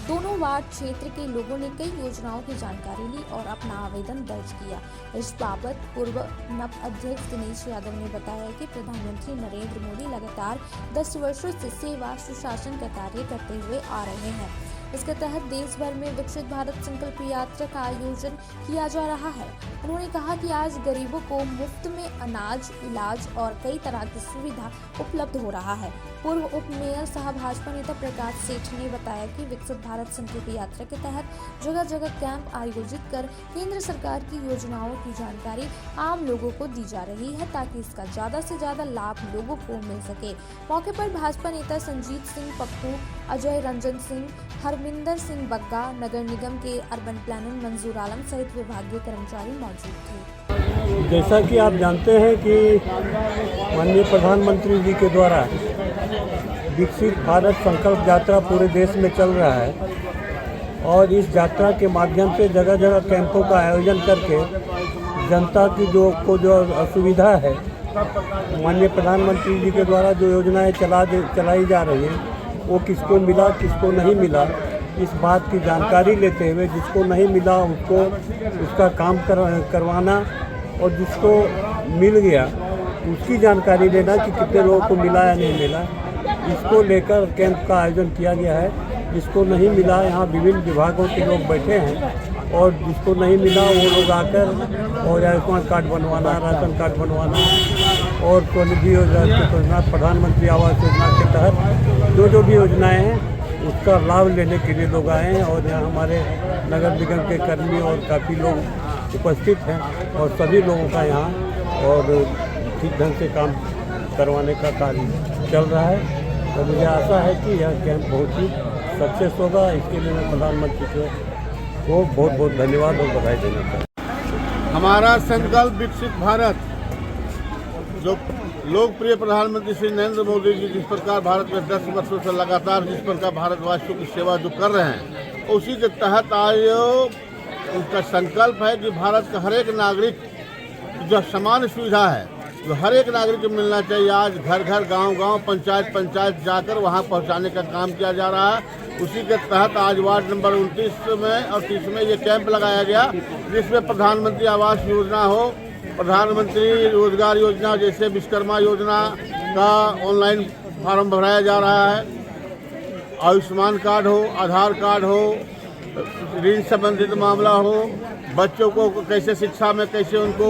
दोनों वार्ड क्षेत्र के लोगों ने कई योजनाओं की जानकारी ली और अपना आवेदन दर्ज किया। इस बाबत पूर्व नप अध्यक्ष दिनेश यादव ने बताया कि प्रधानमंत्री नरेंद्र मोदी लगातार 10 वर्षों से सेवा सुशासन का कार्य करते हुए आ रहे हैं। इसके तहत देश भर में विकसित भारत संकल्प यात्रा का आयोजन किया जा रहा है। उन्होंने कहा कि आज गरीबों को मुफ्त में अनाज, इलाज और कई तरह की सुविधा उपलब्ध हो रहा है। पूर्व उप मेयर सह भाजपा नेता प्रकाश सेठ ने बताया कि विकसित भारत संकल्प यात्रा के तहत जगह जगह कैंप आयोजित कर केंद्र सरकार की योजनाओं की जानकारी आम लोगों को दी जा रही है, ताकि इसका ज्यादा से ज्यादा लाभ लोगों को मिल सके। मौके पर भाजपा नेता संजीत सिंह पप्पू, अजय रंजन सिंह, हरमिंदर सिंह बग्गा, नगर निगम के अर्बन प्लानर मंजूर आलम सहित विभागीय कर्मचारी मौजूद थे। जैसा कि आप जानते हैं कि माननीय प्रधानमंत्री जी के द्वारा विकसित भारत संकल्प यात्रा पूरे देश में चल रहा है और इस यात्रा के माध्यम से जगह जगह कैंपों का आयोजन करके जनता की जो असुविधा है, माननीय प्रधानमंत्री जी के द्वारा जो योजनाएं चलाई जा रही हैं वो किसको मिला किसको नहीं मिला, इस बात की जानकारी लेते हुए जिसको नहीं मिला उसको उसका काम करवाना और जिसको मिल गया उसकी जानकारी लेना कि कितने लोगों को मिला या नहीं मिला। इसको लेकर कैंप का आयोजन किया गया है। जिसको नहीं मिला, यहाँ विभिन्न विभागों के लोग बैठे हैं और जिसको नहीं मिला वो लोग आकर और आयुष्मान कार्ड बनवाना, राशन कार्ड बनवाना और स्वनिधि योजना, प्रधानमंत्री आवास योजना के तहत जो भी योजनाएं हैं उसका लाभ लेने के लिए लोग आए हैं। और यहाँ हमारे नगर निगम के कर्मी और काफ़ी लोग उपस्थित हैं और सभी लोगों का यहाँ और ठीक ढंग से काम करवाने का कार्य चल रहा है। तो मुझे आशा है कि यह कैंप बहुत ही सक्सेस होगा। इसके लिए मैं प्रधानमंत्री को बहुत बहुत धन्यवाद और बधाई देना चाहता हूँ। हमारा संकल्प विकसित भारत, जो लोकप्रिय प्रधानमंत्री श्री नरेंद्र मोदी जी जिस प्रकार भारत में 10 वर्षों से लगातार जिस प्रकार भारतवासियों की सेवा जो कर रहे हैं, उसी के तहत आज उनका संकल्प है कि भारत का हर एक नागरिक जो समान सुविधा है जो हर एक नागरिक को मिलना चाहिए। आज घर घर, गांव गांव, पंचायत पंचायत जाकर वहां पहुंचाने का काम किया जा रहा है। उसी के तहत आज वार्ड नंबर 29 में और 30 में ये कैंप लगाया गया, जिसमें प्रधानमंत्री आवास योजना हो, प्रधानमंत्री रोजगार योजना जैसे विश्वकर्मा योजना का ऑनलाइन फॉर्म भराया जा रहा है, आयुष्मान कार्ड हो, आधार कार्ड हो, ऋण संबंधित मामला हो, बच्चों को कैसे शिक्षा में कैसे उनको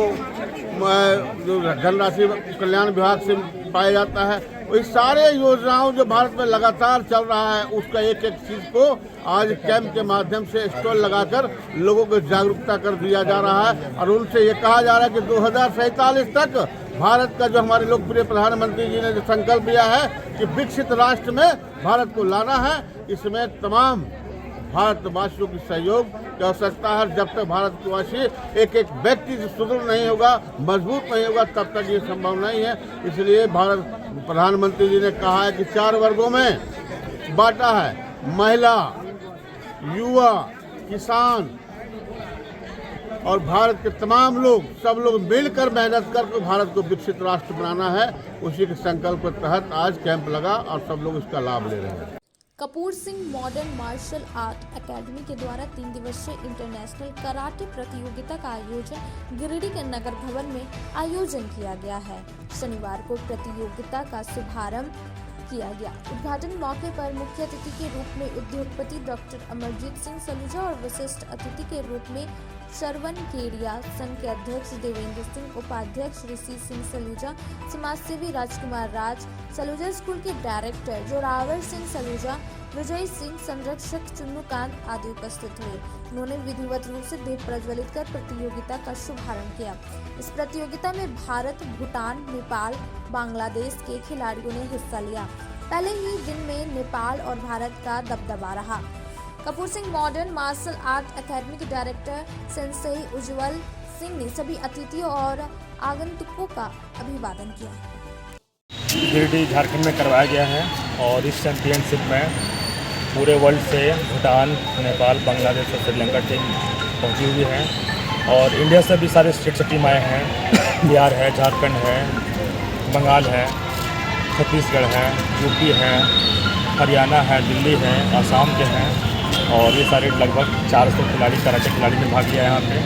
जो धनराशि कल्याण विभाग से पाया जाता है। इस सारे योजनाओं जो भारत में लगातार चल रहा है उसका एक एक चीज को आज कैंप के माध्यम से स्टॉल लगाकर लोगों को जागरूकता कर दिया जा रहा है और उनसे ये कहा जा रहा है कि 2047 तक भारत का जो हमारे लोकप्रिय प्रधानमंत्री जी ने जो संकल्प लिया है कि विकसित राष्ट्र में भारत को लाना है, इसमें तमाम भारतवासियों की सहयोग की आवश्यकता है। जब तक भारतवासी एक एक व्यक्ति सुदृढ़ नहीं होगा, मजबूत नहीं होगा, तब तक ये संभव नहीं है। इसलिए भारत प्रधानमंत्री जी ने कहा है कि 4 वर्गों में बांटा है, महिला, युवा, किसान और भारत के तमाम लोग, सब लोग मिलकर मेहनत करके भारत को विकसित राष्ट्र बनाना है। उसी के संकल्प के तहत आज कैंप लगा और सब लोग इसका लाभ ले रहे हैं। Kapoor Singh Modern Martial Art Academy के द्वारा 3 दिवसीय इंटरनेशनल कराटे प्रतियोगिता का आयोजन गिरिडीह के नगर भवन में आयोजन किया गया है। शनिवार को प्रतियोगिता का शुभारंभ किया गया। उद्घाटन मौके पर मुख्य अतिथि के रूप में उद्योगपति डॉक्टर अमरजीत सिंह सलूजा और विशिष्ट अतिथि के रूप में श्रवण केडिया, संघ के अध्यक्ष देवेंद्र सिंह, उपाध्यक्ष ऋषि सिंह सलूजा, समाजसेवी राजकुमार राज, सलूजा स्कूल के डायरेक्टर जोरावर सिंह सलूजा, विजय सिंह, संरक्षक चुन्नूकांत आदि उपस्थित हुए। उन्होंने विधिवत रूप से दीप प्रज्वलित कर प्रतियोगिता का शुभारंभ किया। इस प्रतियोगिता में भारत, भूटान, नेपाल, बांग्लादेश के खिलाड़ियों ने हिस्सा लिया। पहले ही दिन में नेपाल और भारत का दबदबा रहा। Kapoor Singh Modern Martial Art Academy के डायरेक्टर सेंसेई उज्जवल सिंह ने सभी अतिथियों और आगंतुकों का अभिवादन किया। गिरिडीह झारखंड में करवाया गया है और इस चैंपियनशिप में पूरे वर्ल्ड से भूटान, नेपाल, बांग्लादेश और श्रीलंका टीम पहुंची हुई है और इंडिया से भी सारे स्टेट से टीम आए हैं। बिहार है, झारखंड है, बंगाल है, छत्तीसगढ़ है, यूपी है, हरियाणा है, दिल्ली है, आसाम के हैं और ये सारे लगभग 400 खिलाड़ी, कराटे खिलाड़ी ने भाग लिया है यहाँ पे।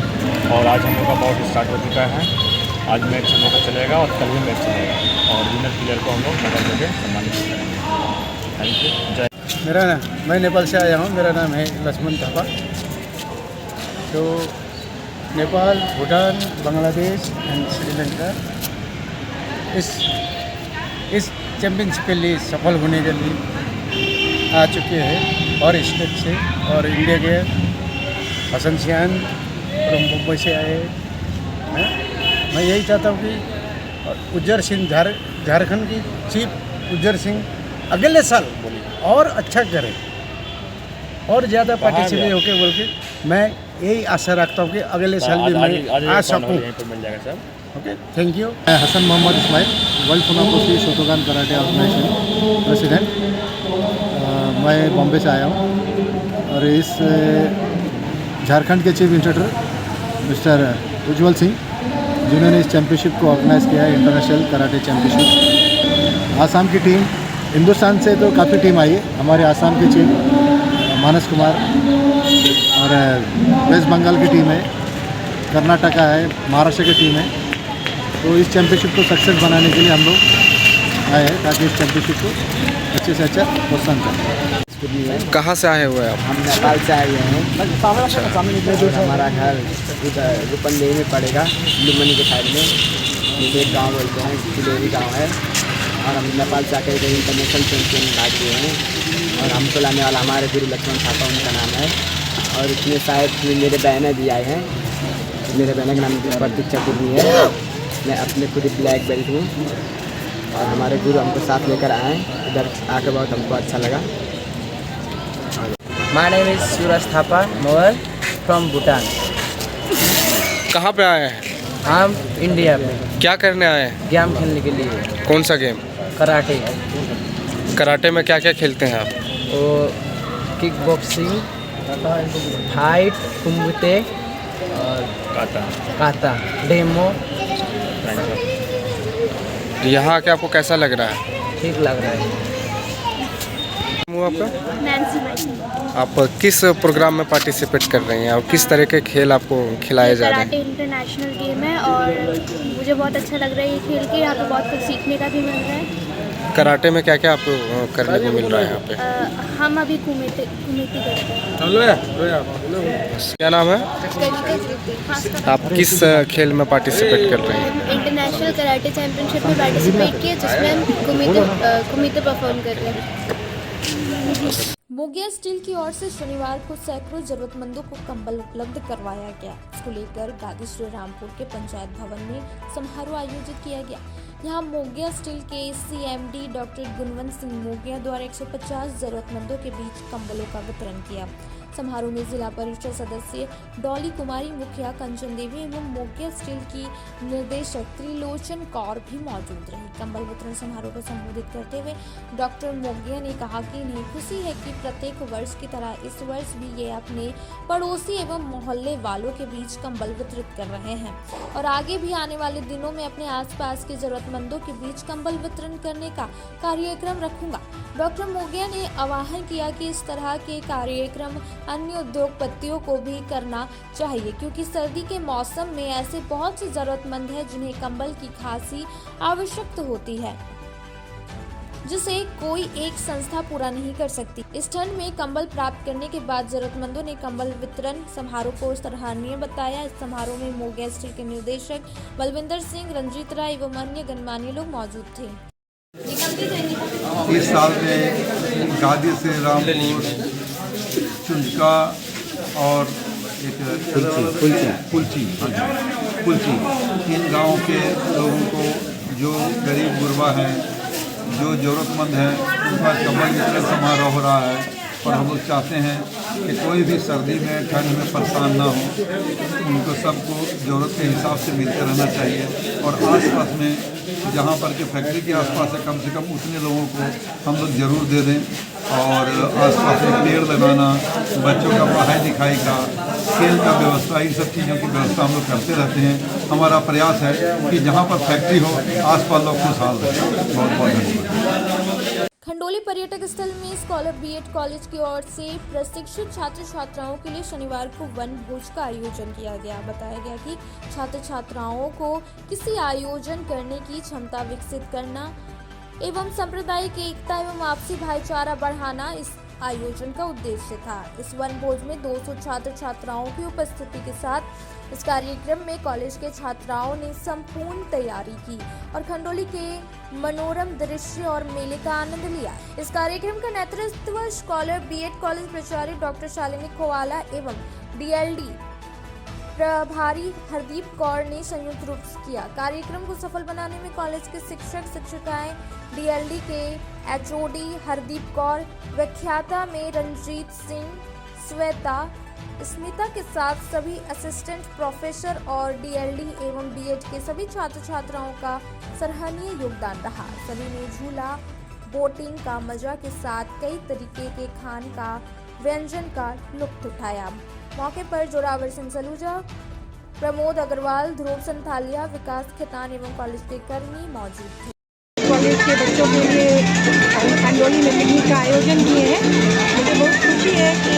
और आज हम लोग का बाउट स्टार्ट हो चुका है। आज मैच हम लोग का चलेगा और कल भी मैच चलेगा और विनर प्लेयर को हम लोग मेडल देकर सम्मानित करेंगे। Thank you. जय। मैं नेपाल से आया हूँ। मेरा नाम है लक्ष्मण थापा। तो नेपाल, भूटान, बांग्लादेश एंड श्रीलंका इस चैम्पियनशिप के लिए सफल होने के लिए आ चुके हैं और स्टेट से और इंडिया के हसन सियान और मुंबई से आए हैं। मैं यही चाहता हूँ कि उज्जर सिंह, झारखंड की चीफ उज्जर सिंह अगले साल और अच्छा करे और ज़्यादा पार्टिसिपेट होके बोल के मैं यही आशा रखता हूँ कि अगले साल भी मैं आ सकूँ। Okay, thank you. मैं Hasan Mohammad Ismail, world Funakoshi Shotokan karate organisation president. मैं बॉम्बे से आया हूँ और इस झारखंड के chief instructor mister Ujjwal Singh जिन्होंने इस चैम्पियनशिप को ऑर्गेनाइज़ किया है, इंटरनेशनल कराटे चैम्पियनशिप। आसाम की टीम, हिंदुस्तान से तो काफ़ी टीम आई है, हमारे आसाम की चीफ मानस कुमार और वेस्ट बंगाल की टीम है, कर्नाटका है, महाराष्ट्र की टीम है। तो इस चैम्पियनशिप को सक्सेस बनाने के लिए हम लोग आए हैं ताकि इस चैम्पियनशिप को अच्छे से अच्छा प्रोत्साहन करें। कहाँ से आए हुए आप? हम नेपाल से आए हुए हैं। हमारा घर उधर रूपंदेही में पड़ेगा, लुम्बिनी के साइड में। जैसे एक गाँव बोलते हैं, किलोरी गाँव है और हम नेपाल से आकर इंटरनेशनल चैंपियन भाग लिए हैं और हमको लाने वाला हमारे गुरु लक्ष्मण थापा उनका नाम है। और इसमें शायद मेरे बहनें भी आए हैं। मेरे बहन का नाम प्रतीक्षा कुर्मी है। मैं अपने खुद ब्लैक बेल्ट हूँ और हमारे गुरु हमको साथ लेकर आए। इधर आकर बहुत हमको अच्छा लगा। My name is Suraj Thapa more from Bhutan. कहाँ पे आए हैं? हम इंडिया में। क्या करने आए हैं? गेम खेलने के लिए। कौन सा गेम? कराटे। कराटे में क्या क्या खेलते हैं आप? तो किक बॉक्सिंग, फाइट, कुंबुते और काता, डेमो। यहाँ आके आपको कैसा लग रहा है? ठीक लग रहा है। आपका? आप किस प्रोग्राम में पार्टिसिपेट कर रही हैं और किस तरह के खेल आपको खिलाए जा रहे हैं? कराटे इंटरनेशनल गेम है और मुझे बहुत अच्छा लग रहा है ये खेल के। यहाँ पे बहुत कुछ सीखने का भी मिल रहा है। कराटे में क्या क्या आपको करने को मिल रहा है यहाँ पे? हम अभी कुमेटी करते हैं। क्या नाम है? आप किस खेल में पार्टिसिपेट कर रहे हैं? इंटरनेशनल कराटे चैंपियनशिप में पार्टिसिपेट किए, जिसमें हम कुमेटे परफॉर्म कर रहे हैं। मोगिया स्टील की ओर से शनिवार को सैकड़ों जरूरतमंदों को कंबल उपलब्ध करवाया गया। इसको लेकर गादी श्री रामपुर के पंचायत भवन में समारोह आयोजित किया गया। यहाँ मोगिया स्टील के CMD डॉक्टर गुणवंत सिंह मोगिया द्वारा 150 जरूरतमंदों के बीच कंबलों का वितरण किया। समारोह में जिला परिषद सदस्य डॉली कुमारी, मुखिया कंचन देवी एवं मोगिया स्टील की निर्देशक त्रिलोचन कौर भी मौजूद रही। कंबल वितरण समारोह को संबोधित करते हुए डॉक्टर मोगिया ने कहा कि इन्हें खुशी है कि प्रत्येक वर्ष की तरह इस वर्ष भी ये अपने पड़ोसी एवं मोहल्ले वालों के बीच कंबल वितरित कर रहे हैं और आगे भी आने वाले दिनों में अपने आसपास के जरूरतमंदों के बीच कंबल वितरण करने का कार्यक्रम रखूंगा। डॉक्टर मोगिया ने आह्वान किया कि इस तरह के कार्यक्रम अन्य उद्योगपतियों को भी करना चाहिए, क्योंकि सर्दी के मौसम में ऐसे बहुत से जरूरतमंद हैं जिन्हें कंबल की खासी आवश्यकता होती है, जिसे कोई एक संस्था पूरा नहीं कर सकती। इस ठंड में कंबल प्राप्त करने के बाद जरूरतमंदों ने कंबल वितरण समारोह को सराहनीय बताया। इस समारोह में मोगिया स्टील के निदेशक बलविंदर सिंह, रंजीत राय एवं अन्य गणमान्य लोग मौजूद थे। इस साल में गादी से रामपुर, चुंचका और एक कुलची इन गाँव के लोगों को जो गरीब गुरबा हैं, जो ज़रूरतमंद हैं, उनका कंबल वितरण समारोह हो रहा है। और हम लोग चाहते हैं कि कोई भी सर्दी में, ठंड में परेशान ना हो, उनको सबको ज़रूरत के हिसाब से मिलते रहना चाहिए। और आसपास में जहाँ पर के फैक्ट्री के आसपास है, कम से कम उतने लोगों को हम लोग ज़रूर दे दें। और आसपास में पेड़ लगाना, बच्चों का पढ़ाई लिखाई का, खेल का व्यवस्था, इन सब चीज़ों की व्यवस्था हम लोग करते रहते हैं। हमारा प्रयास है कि जहाँ पर फैक्ट्री हो, आसपास लोग खुशहाल रहें। बहुत बहुत धन्यवाद। खंडोली पर्यटक स्थल में स्कॉलर BEd कॉलेज की ओर से प्रशिक्षित छात्र छात्राओं के लिए शनिवार को वन भोज का आयोजन किया गया। बताया गया कि छात्र छात्राओं को किसी आयोजन करने की क्षमता विकसित करना एवं सांप्रदायिक एकता एवं आपसी भाईचारा बढ़ाना इस आयोजन का उद्देश्य था। इस वन भोज में 200 छात्र छात्राओं की उपस्थिति के साथ इस कार्यक्रम में कॉलेज के छात्राओं ने संपूर्ण तैयारी की और खंडोली के मनोरम दृश्य और मेले का आनंद लिया। इस कार्यक्रम का नेतृत्व स्कॉलर BEd कॉलेज प्राचार्य डॉक्टर शालिनी खोवाला एवं DLD प्रभारी हरदीप कौर ने संयुक्त रूप से किया। कार्यक्रम को सफल बनाने में कॉलेज के शिक्षक शिक्षिकाएं, DLD के HOD हरदीप कौर, व्याख्याता में रंजीत सिंह, श्वेता, स्मिता के साथ सभी असिस्टेंट प्रोफेसर और DLD एवं BEd के सभी छात्र छात्राओं का सराहनीय योगदान रहा। सभी ने झूला, बोटिंग का मजा के साथ कई तरीके के खान का व्यंजन का लुत्फ उठाया। मौके पर जोरावर सिंह सलूजा, प्रमोद अग्रवाल, ध्रुव संथालिया, विकास खेतान एवं कॉलेज के कर्मी मौजूद थे। कॉलेज के बच्चों के लिए खंडोली में पिकनिक का आयोजन किए हैं। मुझे बहुत खुशी है कि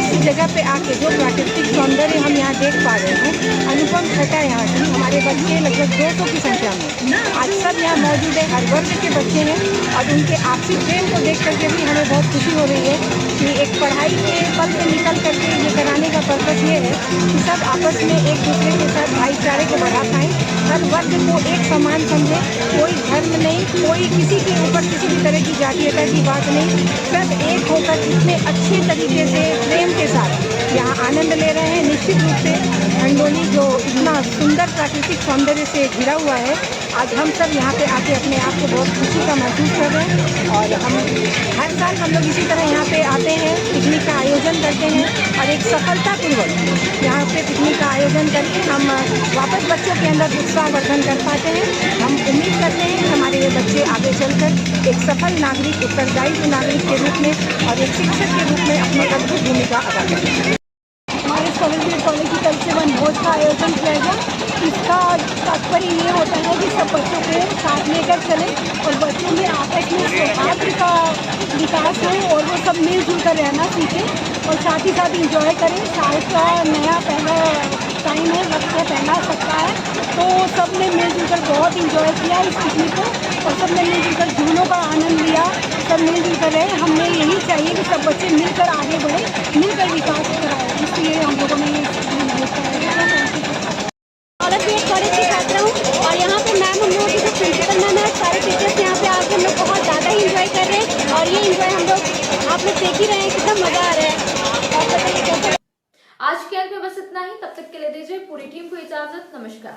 इस जगह पे आके जो प्राकृतिक सौंदर्य हम यहाँ देख पा रहे हैं, अनुपम छटा यहाँ की, हमारे बच्चे लगभग 200 की संख्या में आज सब यहाँ मौजूद है। हर वर्ग के बच्चे हैं और उनके आपसी प्रेम को देख करके भी हमें बहुत खुशी हो रही है कि एक पढ़ाई के पल से निकल करके ये कराने का पर्पस ये है कि सब आपस में एक दूसरे के साथ भाईचारे को बढ़ा पाएँ, हर वर्ग को एक समान समझे, कोई धर्म नहीं, कोई किसी के ऊपर किसी भी तरह की जातीयता की बात नहीं, सब एक होकर इतने अच्छे तरीके से प्रेम के साथ यहाँ आनंद ले रहे हैं। निश्चित रूप से खंडोली जो इतना सुंदर प्राकृतिक सौंदर्य से घिरा हुआ है, आज हम सब यहाँ पे आके अपने आप को बहुत खुशी का महसूस कर रहे हैं। और हम हर साल हम लोग इसी तरह यहाँ पे आते हैं, पिकनिक का आयोजन करते हैं और एक सफलतापूर्वक यहाँ पे पिकनिक का आयोजन करके हम वापस बच्चों के अंदर उत्साहवर्धन कर पाते हैं। हम उम्मीद करते हैं कि हमारे ये बच्चे आगे चलकर एक सफल नागरिक, उत्तरदायी नागरिक के रूप में और एक शिक्षक के रूप में अपनी अद्भुत भूमिका अदा करें। हमारे BEd कॉलेज की तरफ से वन भोज का आयोजन किया गया। इसका तात्पर्य ये होता है कि सब बच्चों को साथ लेकर चलें और बच्चों में आपस में सौहार्द का विकास हो और वो सब मिलजुल कर रहना सीखें और साथ ही साथ इंजॉय करें। साल का नया पहला टाइम है, वक्त है, पहला सप्ताह है, तो सबने मिलजुल कर बहुत इंजॉय किया इस पिकनिक को और सबने मिलजुल कर झूलों का आनंद लिया, सब मिलजुल कर रहे। हमें यही चाहिए कि सब बच्चे मिलकर आगे बढ़े, मिलकर विकास कराए, इसलिए हम लोगों ने ये कॉलेज की छात्रा हूँ और यहाँ पे मैम हम लोगों की जो प्रिंसिपल मैम है, सारे टीचर्स यहाँ पे आके हम लोग बहुत ज़्यादा ही इंजॉय कर रहे हैं और ये इंजॉय हम लोग आप लोग देख ही रहे हैं, कितना मज़ा आ रहा है। आज के अंक में बस इतना ही। तब तक के लिए दीजिए पूरी टीम को इजाजत। नमस्कार।